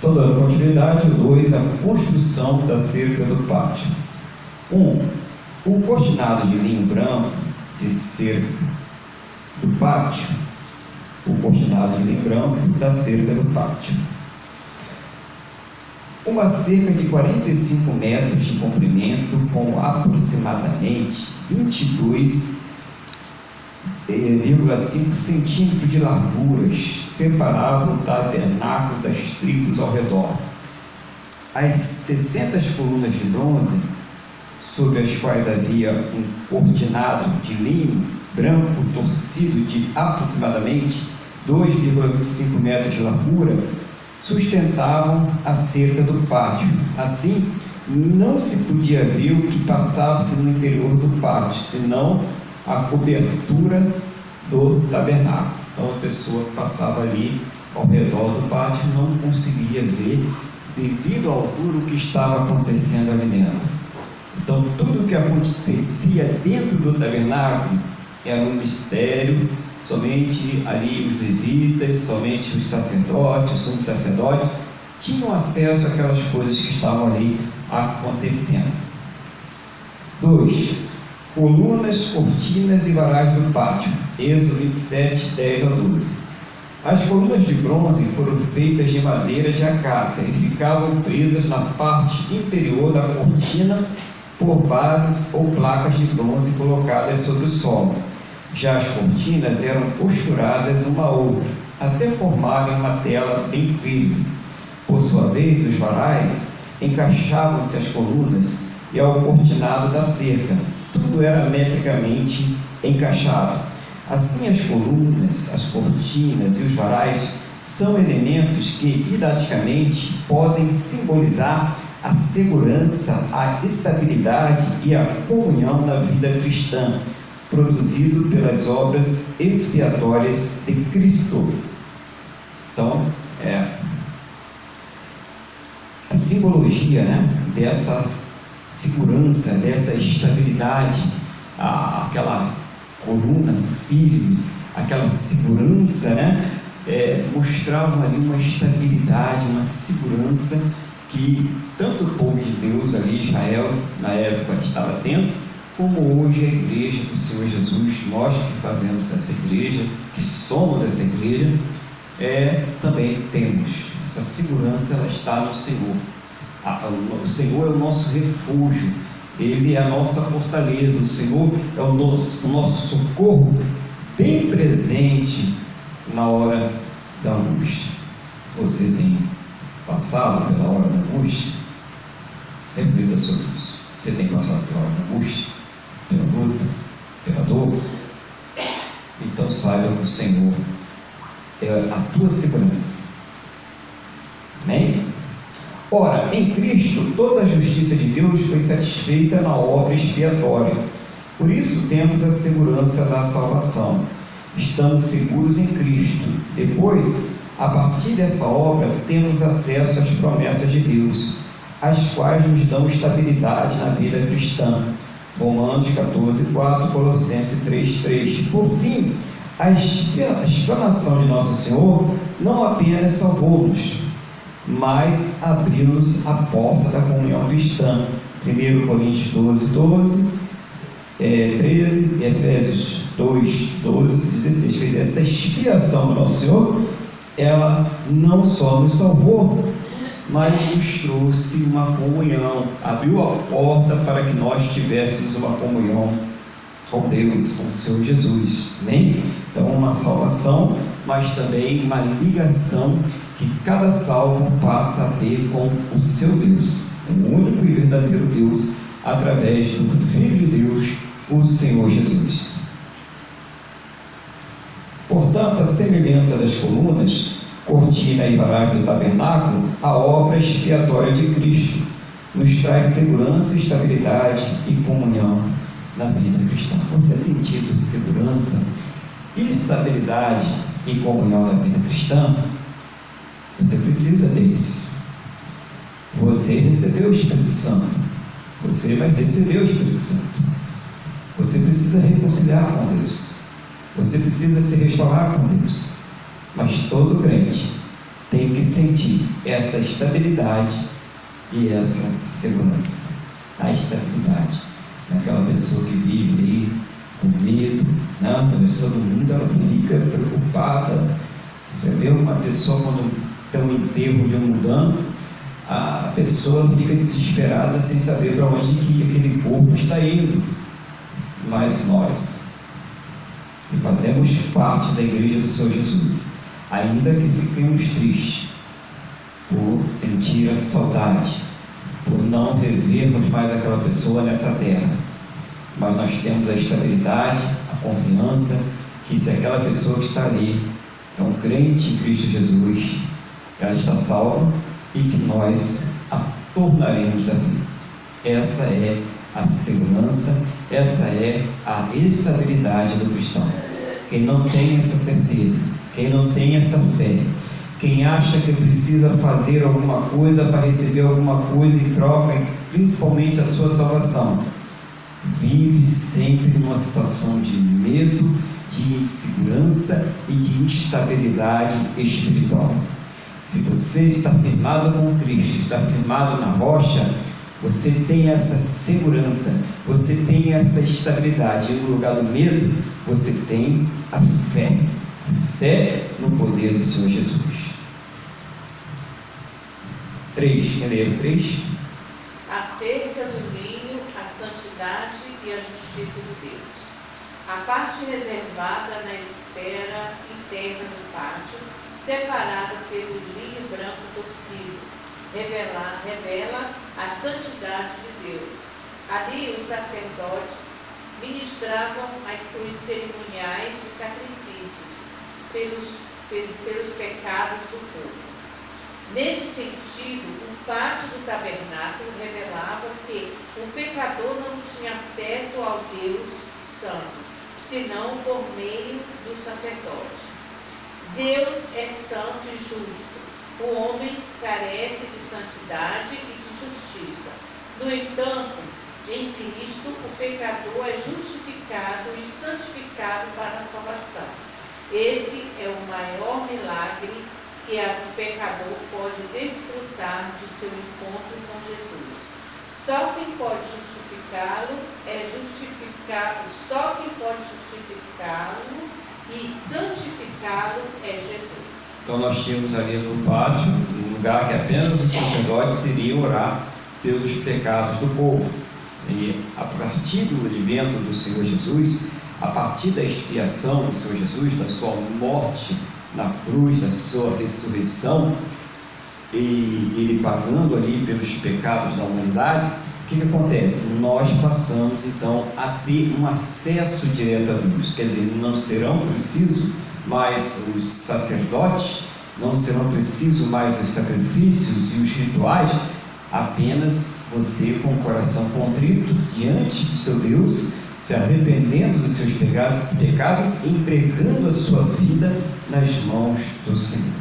Então, dando continuidade, o 2, a construção da cerca do pátio. 1. O cortinado de linho branco de cerca do pátio. O cortinado de linho branco da cerca do pátio. Uma cerca de 45 metros de comprimento, com aproximadamente 22,5 centímetros de larguras, separava o tabernáculo das tribos ao redor. As 60 colunas de bronze, sobre as quais havia um cortinado de linho branco torcido de aproximadamente 2,25 metros de largura, sustentavam a cerca do pátio. Assim, não se podia ver o que passava-se no interior do pátio, senão a cobertura do tabernáculo. Então, a pessoa que passava ali ao redor do pátio não conseguia ver, devido à altura, o que estava acontecendo ali dentro. Então, tudo o que acontecia dentro do tabernáculo era um mistério. Somente ali os levitas, somente os sacerdotes, os sumos sacerdotes tinham acesso àquelas coisas que estavam ali acontecendo. 2. Colunas, cortinas e varais do pátio. Êxodo 27, 10 a 12. As colunas de bronze foram feitas de madeira de acácia e ficavam presas na parte inferior da cortina por bases ou placas de bronze colocadas sobre o solo. Já as cortinas eram costuradas uma a outra, até formarem uma tela bem firme. Por sua vez, os varais encaixavam-se às colunas e ao cortinado da cerca. Tudo era metricamente encaixado. Assim, as colunas, as cortinas e os varais são elementos que, didaticamente, podem simbolizar a segurança, a estabilidade e a comunhão na vida cristã, produzido pelas obras expiatórias de Cristo. Então, a simbologia, dessa segurança, dessa estabilidade, aquela coluna firme, aquela segurança, mostrava ali uma estabilidade, uma segurança que tanto o povo de Deus ali, Israel, na época estava tendo, como hoje a igreja do Senhor Jesus, nós que fazemos essa igreja, que somos essa igreja, também temos essa segurança. Ela está no Senhor. O Senhor é o nosso refúgio, Ele é a nossa fortaleza. O Senhor é o nosso socorro bem presente na hora da angústia. Você tem passado pela hora da angústia? Reflita sobre isso. Você tem passado pela hora da angústia, pela luta, pela dor? Então saiba que o Senhor é a tua segurança. Amém? Ora, em Cristo toda a justiça de Deus foi satisfeita na obra expiatória. Por isso temos a segurança da salvação. Estamos seguros em Cristo. Depois, a partir dessa obra, temos acesso às promessas de Deus, as quais nos dão estabilidade na vida cristã. Romanos 14:4, Colossenses 3:3. Por fim, a explanação de nosso Senhor não apenas salvou-nos, mas abriu-nos a porta da comunhão cristã. 1 Coríntios 12:12, 13, e Efésios 2:12-16. Quer dizer, essa expiação do nosso Senhor, ela não só nos salvou, mas nos trouxe uma comunhão, abriu a porta para que nós tivéssemos uma comunhão com Deus, com o Senhor Jesus. Amém? Então, uma salvação, mas também uma ligação que cada salvo passa a ter com o seu Deus, o único e verdadeiro Deus, através do Filho de Deus, o Senhor Jesus. Portanto, a semelhança das colunas, cortina e varais do tabernáculo, a obra expiatória de Cristo nos traz segurança, estabilidade e comunhão na vida cristã. Você tem tido segurança, estabilidade e comunhão na vida cristã? Você precisa deles. Você recebeu o Espírito Santo. Você vai receber o Espírito Santo. Você precisa reconciliar com Deus. Você precisa se restaurar com Deus. Mas todo crente tem que sentir essa estabilidade e essa segurança. A estabilidade. Aquela pessoa que vive aí com medo, né? A pessoa do mundo, ela fica preocupada. Você vê uma pessoa quando tem um enterro de um mundano, a pessoa fica desesperada sem saber para onde que aquele corpo está indo. Mas nós, que fazemos parte da igreja do Senhor Jesus, ainda que fiquemos tristes por sentir a saudade, por não revermos mais aquela pessoa nessa terra, mas nós temos a estabilidade, a confiança que se aquela pessoa que está ali é um crente em Cristo Jesus, ela está salva e que nós a tornaremos a vida. Essa é a segurança, essa é a estabilidade do cristão. Quem não tem essa certeza, quem não tem essa fé, quem acha que precisa fazer alguma coisa para receber alguma coisa em troca, principalmente a sua salvação, vive sempre numa situação de medo, de insegurança e de instabilidade espiritual. Se você está firmado com Cristo, está firmado na rocha, você tem essa segurança, você tem essa estabilidade. E no lugar do medo, você tem a fé no poder do Senhor Jesus. 3, quer ler 3? Acerca do linho, a santidade e a justiça de Deus. A parte reservada na esfera interna do pátio, separada pelo linho branco torcido, revela a santidade de Deus. Ali os sacerdotes ministravam os cerimoniais de sacrifícios pelos pecados do povo. Nesse sentido, o pátio do tabernáculo revelava que o pecador não tinha acesso ao Deus Santo, senão por meio do sacerdote. Deus é santo e justo. O homem carece de santidade e de justiça. No entanto, em Cristo, o pecador é justificado e santificado para a salvação. Esse é o maior milagre que o pecador pode desfrutar de seu encontro com Jesus. Só quem pode justificá-lo só quem pode justificá-lo e santificá-lo é Jesus. Então nós tínhamos ali no pátio um lugar que apenas os sacerdotes iriam orar pelos pecados do povo. E a partir do advento do Senhor Jesus, a partir da expiação do Senhor Jesus, da sua morte na cruz, da sua ressurreição, e ele pagando ali pelos pecados da humanidade, o que acontece? Nós passamos então a ter um acesso direto a Deus. Quer dizer, não serão precisos mais os sacerdotes, não serão precisos mais os sacrifícios e os rituais, apenas você com o coração contrito diante do seu Deus, se arrependendo dos seus pecados, entregando a sua vida nas mãos do Senhor.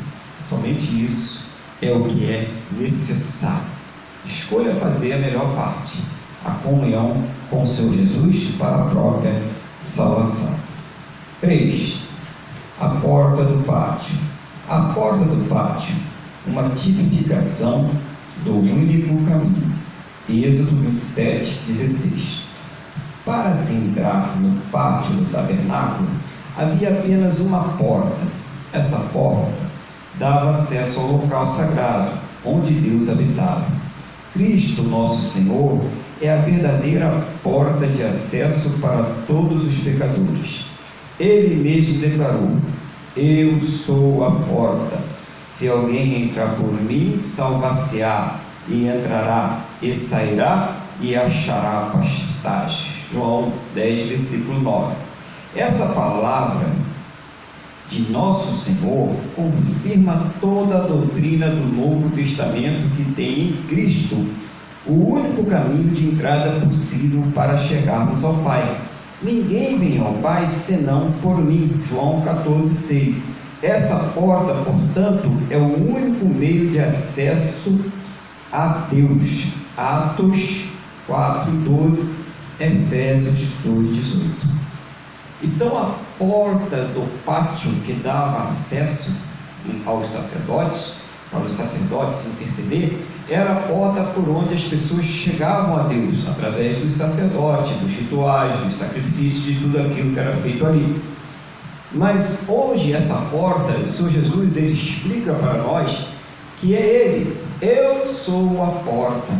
Somente isso é o que é necessário. Escolha fazer a melhor parte, a comunhão com o Senhor Jesus para a própria salvação. 3. A porta do pátio. A porta do pátio, uma tipificação do único caminho. Êxodo 27:16. Para se entrar no pátio do tabernáculo, havia apenas uma porta. Essa porta dava acesso ao local sagrado, onde Deus habitava. Cristo, nosso Senhor, é a verdadeira porta de acesso para todos os pecadores. Ele mesmo declarou: eu sou a porta. Se alguém entrar por mim, salvar-se-á, e entrará, e sairá, e achará pastagem. João 10, versículo 9. Essa palavra de nosso Senhor confirma toda a doutrina do Novo Testamento, que tem em Cristo o único caminho de entrada possível para chegarmos ao Pai. Ninguém vem ao Pai senão por mim. João 14,6. Essa porta, portanto, é o único meio de acesso a Deus. Atos 4,12, Efésios 2,18. Então a porta do pátio que dava acesso aos sacerdotes para os sacerdotes interceder, era a porta por onde as pessoas chegavam a Deus, através dos sacerdotes, dos rituais, dos sacrifícios, de tudo aquilo que era feito ali. Mas hoje essa porta, o Senhor Jesus, ele explica para nós que é Ele, eu sou a porta,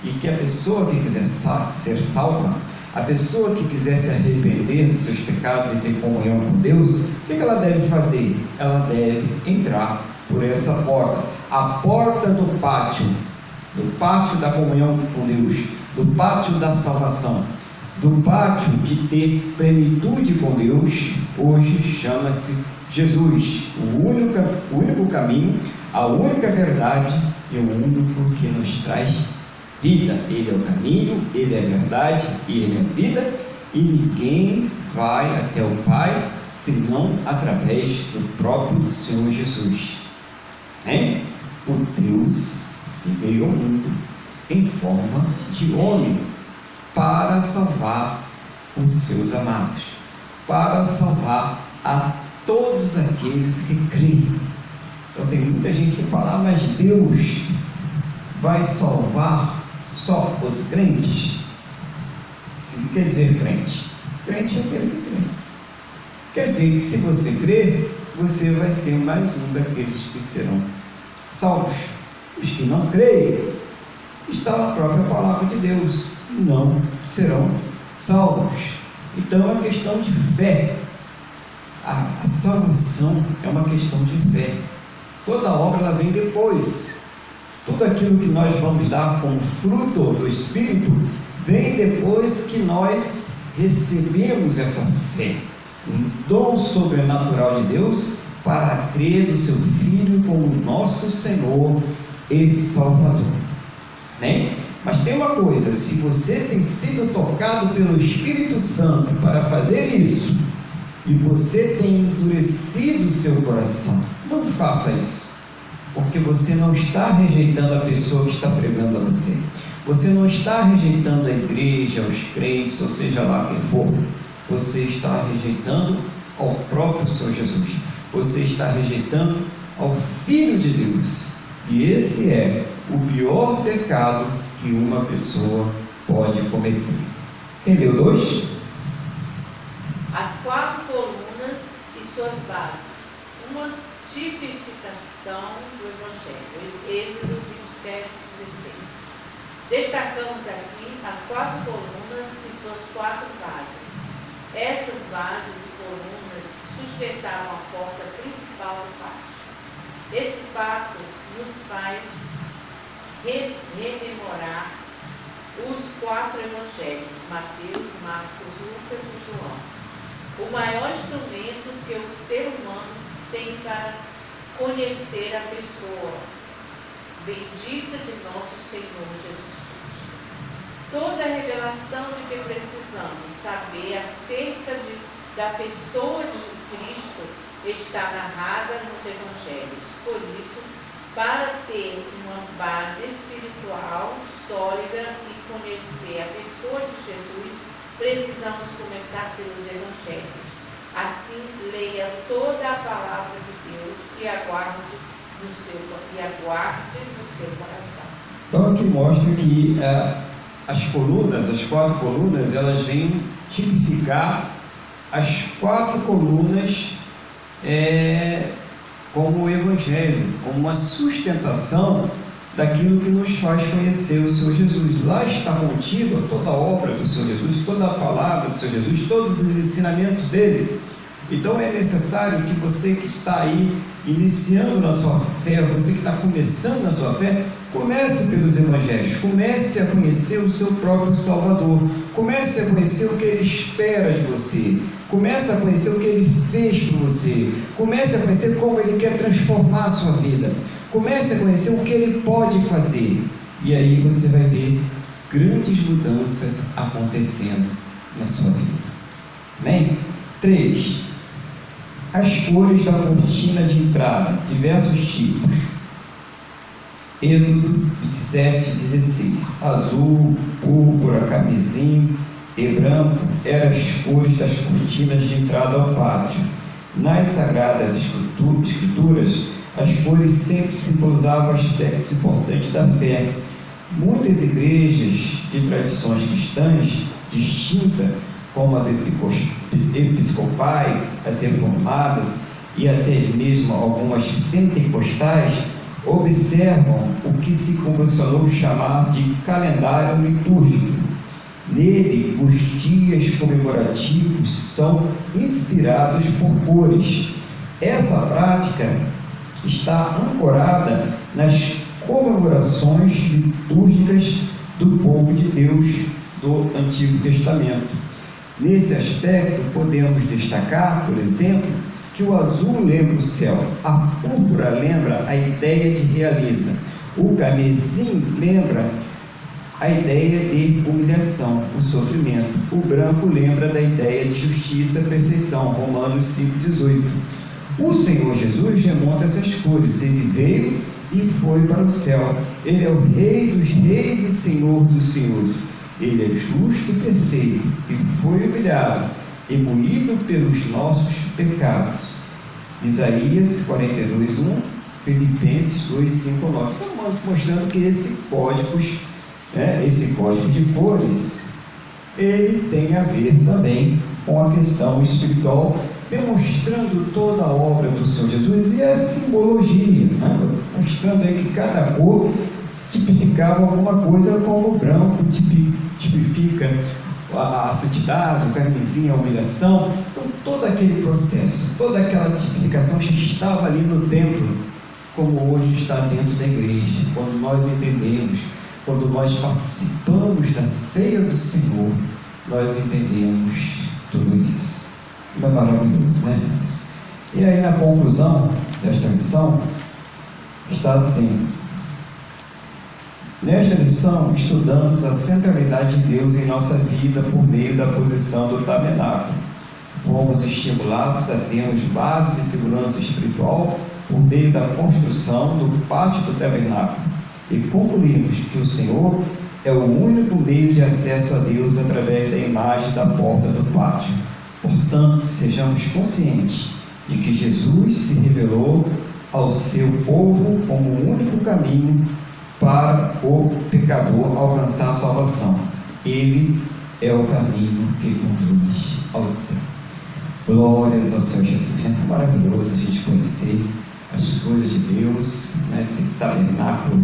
e que a pessoa que quiser ser salva, a pessoa que quiser se arrepender dos seus pecados e ter comunhão com Deus, o que ela deve fazer? Ela deve entrar por essa porta, a porta do pátio da comunhão com Deus, do pátio da salvação, do pátio de ter plenitude com Deus. Hoje chama-se Jesus, o único caminho, a única verdade e o único que nos traz vida. Ele é o caminho, Ele é a verdade e Ele é a vida, e ninguém vai até o Pai senão através do próprio Senhor Jesus. O Deus que veio ao mundo em forma de homem para salvar os seus amados, para salvar a todos aqueles que creem. Então tem muita gente que fala, mas Deus vai salvar só os crentes? O que quer dizer crente? Crente é aquele que crê. Quer dizer que se você crer, você vai ser mais um daqueles que serão salvos. Os que não creem, está na própria palavra de Deus, não serão salvos. Então é uma questão de fé. A salvação é uma questão de fé. Toda obra ela vem depois. Tudo aquilo que nós vamos dar como fruto do Espírito vem depois que nós recebemos essa fé, um dom sobrenatural de Deus para crer no seu Filho como nosso Senhor e Salvador. Mas tem uma coisa: se você tem sido tocado pelo Espírito Santo para fazer isso, e você tem endurecido o seu coração, não faça isso, porque você não está rejeitando a pessoa que está pregando a você, você não está rejeitando a igreja, os crentes, ou seja lá quem for, você está rejeitando ao próprio Senhor Jesus, você está rejeitando ao Filho de Deus, e esse é o pior pecado que uma pessoa pode cometer. Quem leu 2? As 4 colunas e suas bases, uma tipificação do Evangelho, Êxodo 27, 16. Destacamos aqui as 4 colunas e suas 4 bases. Essas bases e colunas sustentavam a porta principal do pátio. Esse fato nos faz rememorar os 4 evangelhos, Mateus, Marcos, Lucas e João. O maior instrumento que o ser humano tem para conhecer a pessoa bendita de nosso Senhor Jesus Cristo. Toda a revelação de que precisamos saber acerca da pessoa de Cristo está narrada nos evangelhos. Por isso, para ter uma base espiritual sólida e conhecer a pessoa de Jesus, precisamos começar pelos evangelhos. Assim, leia toda a palavra de Deus e aguarde no seu coração. Então aqui mostra que as colunas, as 4 colunas, elas vêm tipificar as 4 colunas como o Evangelho, como uma sustentação daquilo que nos faz conhecer o Senhor Jesus. Lá está contido toda a obra do Senhor Jesus, toda a palavra do Senhor Jesus, todos os ensinamentos dele. Então é necessário que você que está aí iniciando na sua fé, você que está começando na sua fé, comece pelos evangelhos, comece a conhecer o seu próprio Salvador, comece a conhecer o que Ele espera de você, comece a conhecer o que Ele fez por você, comece a conhecer como Ele quer transformar a sua vida, comece a conhecer o que Ele pode fazer, e aí você vai ver grandes mudanças acontecendo na sua vida. Amém? 3. As cores da cortina de entrada, diversos tipos. Êxodo 27, 16. Azul, púrpura, carmesim e branco eram as cores das cortinas de entrada ao pátio. Nas Sagradas Escrituras, As cores sempre simbolizavam aspectos importantes da fé. Muitas igrejas de tradições cristãs distintas, como as episcopais, as reformadas e até mesmo algumas pentecostais, observam o que se convencionou chamar de calendário litúrgico. Nele, os dias comemorativos são inspirados por cores. Essa prática está ancorada nas comemorações litúrgicas do povo de Deus do Antigo Testamento. Nesse aspecto, podemos destacar, por exemplo, que o azul lembra o céu, a púrpura lembra a ideia de realeza, o carmesim lembra a ideia de humilhação, o sofrimento, o branco lembra da ideia de justiça e perfeição, Romanos 5,18. O Senhor Jesus remonta essas cores, ele veio e foi para o céu, ele é o Rei dos reis e Senhor dos senhores, ele é justo e perfeito, e foi humilhado e moído pelos nossos pecados. Isaías 42:1, Filipenses 2:5-9, mostrando que esse código de cores, ele tem a ver também com a questão espiritual, demonstrando toda a obra do Senhor Jesus e a simbologia, mostrando aí que cada cor tipificava alguma coisa, como o branco tipifica a santidade, o carmesim, a humilhação. Então todo aquele processo, toda aquela tipificação já estava ali no templo, como hoje está dentro da igreja. Quando nós entendemos, quando nós participamos da ceia do Senhor, nós entendemos tudo isso. É maravilhoso, né, irmãos? E aí, na conclusão desta lição, está assim: nesta lição, estudamos a centralidade de Deus em nossa vida por meio da posição do tabernáculo. Fomos estimulados a termos base de segurança espiritual por meio da construção do pátio do tabernáculo. E concluímos que o Senhor é o único meio de acesso a Deus através da imagem da porta do pátio. Portanto, sejamos conscientes de que Jesus se revelou ao seu povo como o único caminho para o pecador alcançar a salvação. Ele é o caminho que conduz ao céu. Glórias ao Senhor Jesus. É maravilhoso a gente conhecer as coisas de Deus, esse tabernáculo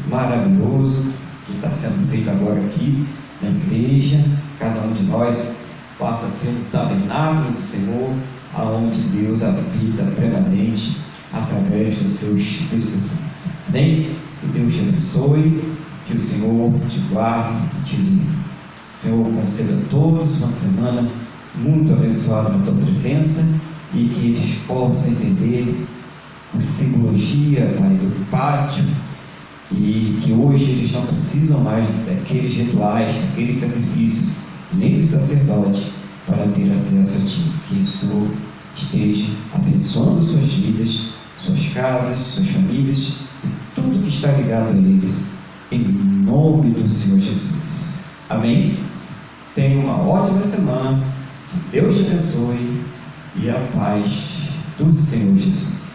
maravilhoso que está sendo feito agora aqui na igreja. Cada um de nós passa a ser um tabernáculo do Senhor, aonde Deus habita plenamente através do seu Espírito Santo. Amém? Que Deus te abençoe, que o Senhor te guarde e te livre. O Senhor conceda a todos uma semana muito abençoada na tua presença, e que eles possam entender a simbologia, Pai, do pátio, e que hoje eles não precisam mais daqueles rituais, daqueles sacrifícios, nem do sacerdote, para ter acesso a Ti. Que o Senhor esteja abençoando suas vidas, suas casas, suas famílias, e tudo que está ligado a eles, em nome do Senhor Jesus. Amém? Tenha uma ótima semana, que Deus te abençoe, e a paz do Senhor Jesus.